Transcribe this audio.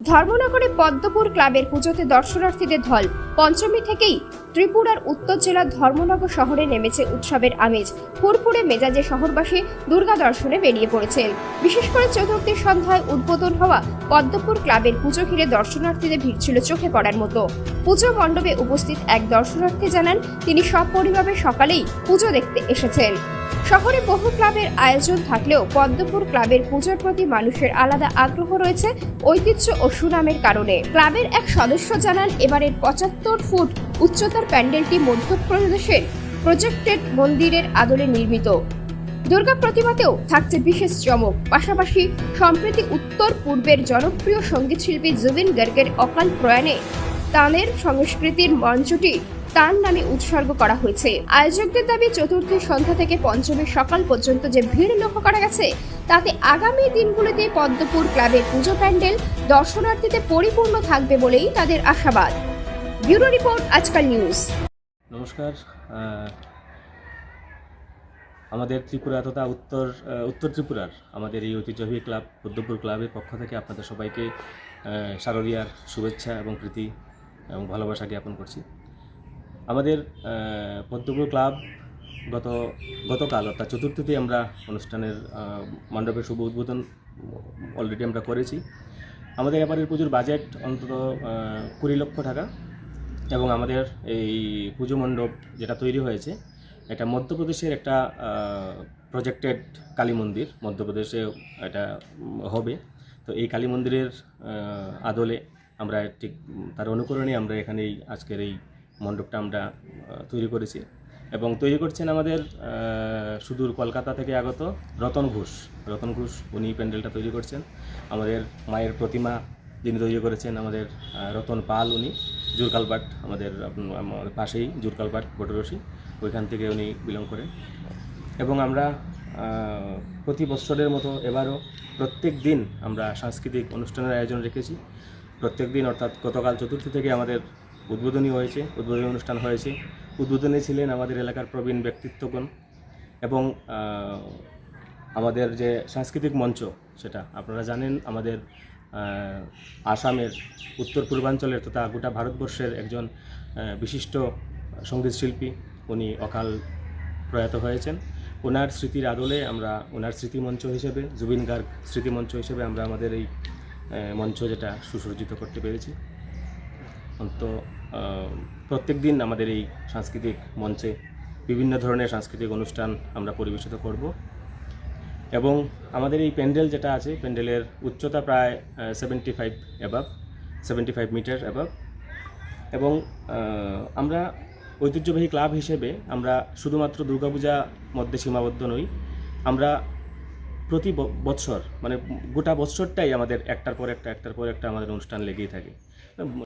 ধর্মনগরে পদ্মপুর ক্লাবের পুজোতে দর্শনার্থীদের ঢল। পঞ্চমী থেকেই ত্রিপুরার উত্তর জেলার ধর্মনগর শহরে নেমেছে উৎসবের আমেজ। ফুরফুরে মেজাজে শহরবাসী দুর্গা দর্শনে বেরিয়ে পড়েছেন। বিশেষ করে চতুর্থীর সন্ধ্যায় উদ্বোধন হওয়া পদ্মপুর ক্লাবের পুজো ঘিরে দর্শনার্থীদের ভিড় ছিল চোখে পড়ার মতো। পুজো মণ্ডপে উপস্থিত এক দর্শনার্থী জানান, তিনি সপরিবারে সকালেই পুজো দেখতে এসেছেন। শহরে বহু ক্লাবের আয়োজন থাকলেও পদ্মপুর ক্লাবের পুজোর প্রতি মানুষের আলাদা আগ্রহ রয়েছে ঐতিহ্য ও সুনামের কারণে। ক্লাবের এক সদস্য জানান, এবারের 75 ফুট উচ্চতার প্যান্ডেলটি মধ্যপ্রদেশের প্রজেক্টেড মন্দিরের আদলে নির্মিত। দুর্গা প্রতিমাতেও থাকছে বিশেষ চমক। পাশাপাশি সম্প্রতি উত্তর পূর্বের জনপ্রিয় সঙ্গীতশিল্পী জুবিন গার্গের অকাল প্রয়াণে তানের সংস্কৃতির মঞ্চটি তার নামে উৎসর্গ করা হয়েছে। আয়োজকদের দাবি, চতুর্থীর সন্ধ্যা থেকে পঞ্চমীর সকাল পর্যন্ত যে ভিড় লক্ষ্য করা গেছে, তাতে আগামী দিনগুলিতে পদ্মপুর ক্লাবের পুজো প্যান্ডেল দর্শনার্থীতে পরিপূর্ণ থাকবে বলেই তাদের আশাবাদ। ব্যুরো রিপোর্ট, আজকাল নিউজ। নমস্কার। আমাদের ত্রিপুরা তথা উত্তর ত্রিপুরার আমাদের এই ঐতিহ্যবাহী ক্লাব পদ্মপুর ক্লাবের পক্ষ থেকে আপনাদের সবাইকে শারদীয়ার শুভেচ্ছা এবং প্রীতি এবং ভালোবাসা জ্ঞাপন করছি। আমাদের পদ্মপুর ক্লাব গতকাল অর্থাৎ চতুর্থীতে আমরা অনুষ্ঠানের মণ্ডপের শুভ উদ্বোধন অলরেডি আমরা করেছি। আমাদের এবারের পুজোর বাজেট অন্তত 20 লক্ষ টাকা এবং আমাদের এই পুজো মণ্ডপ যেটা তৈরি হয়েছে, এটা মধ্যপ্রদেশের একটা প্রজেক্টেড কালী মন্দির, মধ্যপ্রদেশে এটা হবে। তো এই কালী মন্দিরের আদলে আমরা ঠিক তার অনুকরণে আমরা এখানে আজকের এই মণ্ডপটা আমরা তৈরি করেছি এবং তৈরি করছেন আমাদের সুদূর কলকাতা থেকে আগত রতন ঘোষ। উনি প্যান্ডেলটা তৈরি করছেন। আমাদের মায়ের প্রতিমা যিনি তৈরি করেছেন আমাদের রতন পাল, উনি জুরকালপাট, আমাদের পাশেই জুরকালপাট বটরসি, ওইখান থেকে উনি বিলং করেন। এবং আমরা প্রতি বছরের মতো এবারও প্রত্যেক দিন আমরা সাংস্কৃতিক অনুষ্ঠানের আয়োজন রেখেছি। প্রত্যেক দিন অর্থাৎ গতকাল চতুর্থী থেকে আমাদের উদ্বোধনী অনুষ্ঠান হয়েছে। উদ্বোধনে ছিলেন আমাদের এলাকার প্রবীণ ব্যক্তিত্বগণ এবং আমাদের যে সাংস্কৃতিক মঞ্চ, সেটা আপনারা জানেন আমাদের আসামের উত্তর পূর্বাঞ্চলের তথা গোটা ভারতবর্ষের একজন বিশিষ্ট সঙ্গীতশিল্পী, উনি অকাল প্রয়াত হয়েছেন। ওনার স্মৃতির আদলে আমরা ওনার স্মৃতিমঞ্চ হিসেবে, জুবিন গার্গ স্মৃতিমঞ্চ হিসেবে আমরা আমাদের এই মঞ্চ যেটা সুসজ্জিত করতে পেরেছি। তো প্রত্যেক দিন আমাদের এই সাংস্কৃতিক মঞ্চে বিভিন্ন ধরনের সাংস্কৃতিক অনুষ্ঠান আমরা পরিবেশিত করব এবং আমাদের এই প্যান্ডেল যেটা আছে, প্যান্ডেলের উচ্চতা প্রায় 75 মিটার অ্যাবাভ এবং আমরা ঐতিহ্যবাহী ক্লাব হিসেবে আমরা শুধুমাত্র দুর্গাপূজা মধ্যে সীমাবদ্ধ নই। আমরা প্রতি বৎসর মানে গোটা বৎসরটাই আমাদের একটার পর একটা আমাদের অনুষ্ঠান লেগেই থাকে।